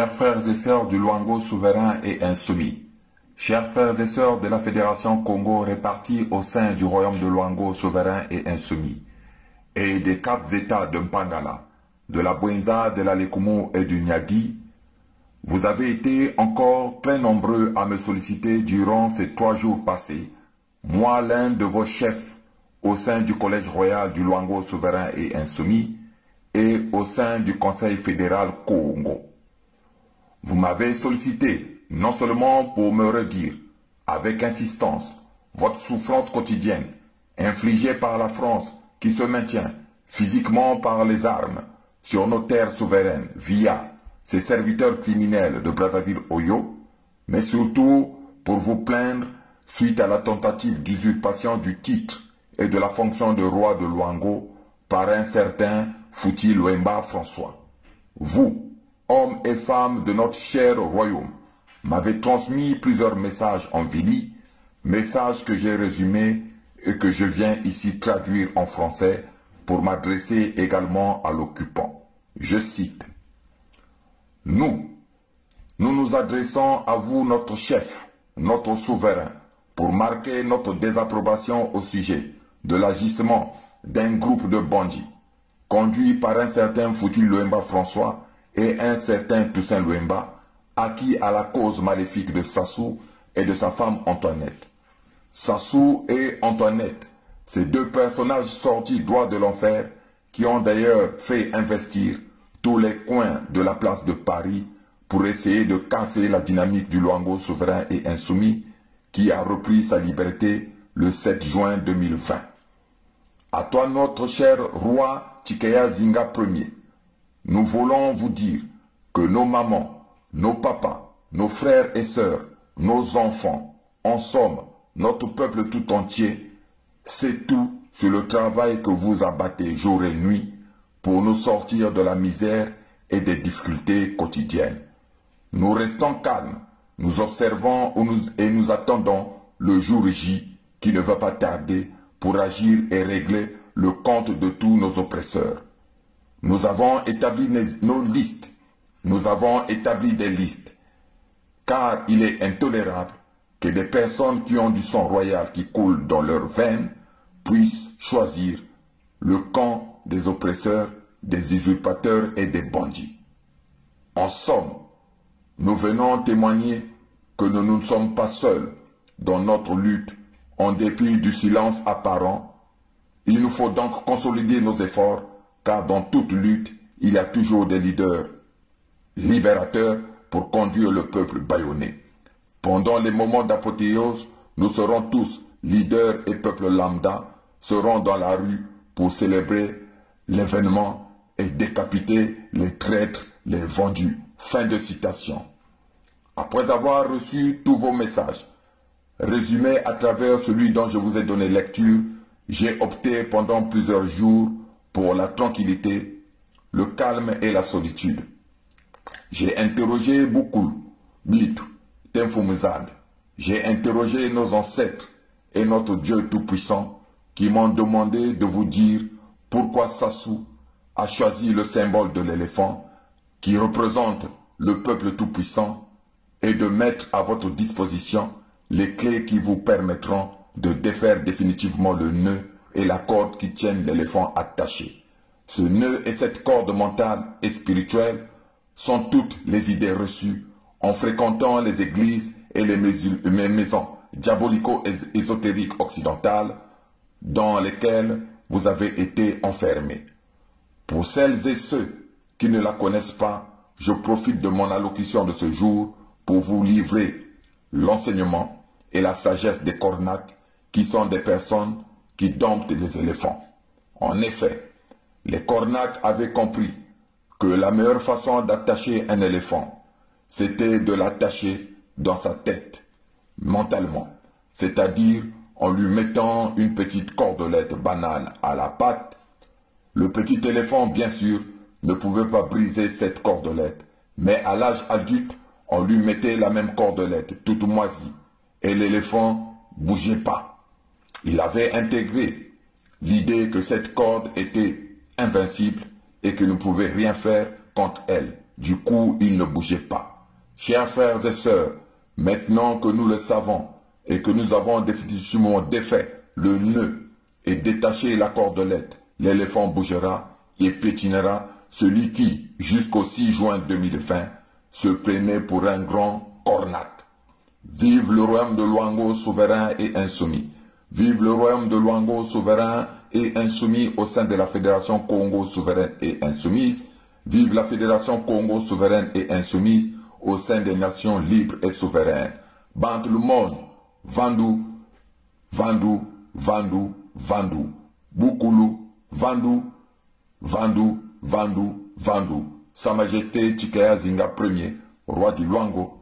Chers frères et sœurs du Luango souverain et insoumis, chers frères et sœurs de la Fédération Congo répartis au sein du royaume de Luango souverain et insoumis, et des 4 États de Mpangala, de la Bwenza, de la Lekumu et du Nyadi, vous avez été encore très nombreux à me solliciter durant ces 3 jours passés, moi l'un de vos chefs au sein du Collège royal du Luango souverain et insoumis et au sein du Conseil fédéral Congo. Vous m'avez sollicité non seulement pour me redire avec insistance votre souffrance quotidienne infligée par la France qui se maintient physiquement par les armes sur nos terres souveraines via ses serviteurs criminels de Brazzaville-Oyo, mais surtout pour vous plaindre suite à la tentative d'usurpation du titre et de la fonction de roi de Luango par un certain Fouti Louemba François. Vous, hommes et femmes de notre cher royaume, m'avez transmis plusieurs messages en Vili, messages que j'ai résumés et que je viens ici traduire en français pour m'adresser également à l'occupant. Je cite. Nous nous adressons à vous, notre chef, notre souverain, pour marquer notre désapprobation au sujet de l'agissement d'un groupe de bandits, conduit par un certain Fouti Louemba François et un certain Toussaint Louemba, acquis à la cause maléfique de Sassou et de sa femme Antoinette. Sassou et Antoinette, ces 2 personnages sortis droit de l'enfer, qui ont d'ailleurs fait investir tous les coins de la place de Paris pour essayer de casser la dynamique du Luango souverain et insoumis qui a repris sa liberté le 7 juin 2020. À toi notre cher roi Tshikeya Zinga Ier, nous voulons vous dire que nos mamans, nos papas, nos frères et sœurs, nos enfants, en somme, notre peuple tout entier, c'est tout sur le travail que vous abattez jour et nuit pour nous sortir de la misère et des difficultés quotidiennes. Nous restons calmes, nous observons et nous attendons le jour J qui ne va pas tarder pour agir et régler le compte de tous nos oppresseurs. Nous avons établi nos listes, nous avons établi des listes, car il est intolérable que des personnes qui ont du sang royal qui coule dans leurs veines puissent choisir le camp des oppresseurs, des usurpateurs et des bandits. En somme, nous venons témoigner que nous ne sommes pas seuls dans notre lutte en dépit du silence apparent. Il nous faut donc consolider nos efforts, car dans toute lutte, il y a toujours des leaders libérateurs pour conduire le peuple bâillonné. Pendant les moments d'apothéose, nous serons tous, leaders et peuple lambda, seront dans la rue pour célébrer l'événement et décapiter les traîtres, les vendus. Fin de citation. Après avoir reçu tous vos messages, résumés à travers celui dont je vous ai donné lecture, j'ai opté pendant plusieurs jours pour la tranquillité, le calme et la solitude. J'ai interrogé beaucoup, Bitu, Temfumuzad. J'ai interrogé nos ancêtres et notre Dieu Tout-Puissant qui m'ont demandé de vous dire pourquoi Sassou a choisi le symbole de l'éléphant qui représente le peuple Tout-Puissant et de mettre à votre disposition les clés qui vous permettront de défaire définitivement le nœud et la corde qui tiennent l'éléphant attaché. Ce nœud et cette corde mentale et spirituelle sont toutes les idées reçues en fréquentant les églises et les maisons diabolico-ésotériques occidentales dans lesquelles vous avez été enfermés. Pour celles et ceux qui ne la connaissent pas, je profite de mon allocution de ce jour pour vous livrer l'enseignement et la sagesse des Kornak, qui sont des personnes qui domptent les éléphants. En effet, les Kornak avaient compris que la meilleure façon d'attacher un éléphant, c'était de l'attacher dans sa tête, mentalement, c'est-à-dire en lui mettant une petite cordelette banale à la patte. Le petit éléphant, bien sûr, ne pouvait pas briser cette cordelette, mais à l'âge adulte, on lui mettait la même cordelette, toute moisie, et l'éléphant bougeait pas. Il avait intégré l'idée que cette corde était invincible et que ne pouvait rien faire contre elle. Du coup, il ne bougeait pas. Chers frères et sœurs, maintenant que nous le savons et que nous avons définitivement défait le nœud et détaché la cordelette, l'éléphant bougera et pétinera celui qui, jusqu'au 6 juin 2020, se prenait pour un grand cornac. Vive le royaume de Luango souverain et insoumis. Vive le royaume de Luango souverain et insoumis au sein de la Fédération Congo souveraine et insoumise. Vive la Fédération Congo souveraine et insoumise au sein des nations libres et souveraines. Bant le monde, Vandu, Vandu, Vandu, Vandu. Bukulu, Vandu, Vandu, Vandu, Vandu. Sa Majesté Chikaya Zinga Ier, roi du Luango.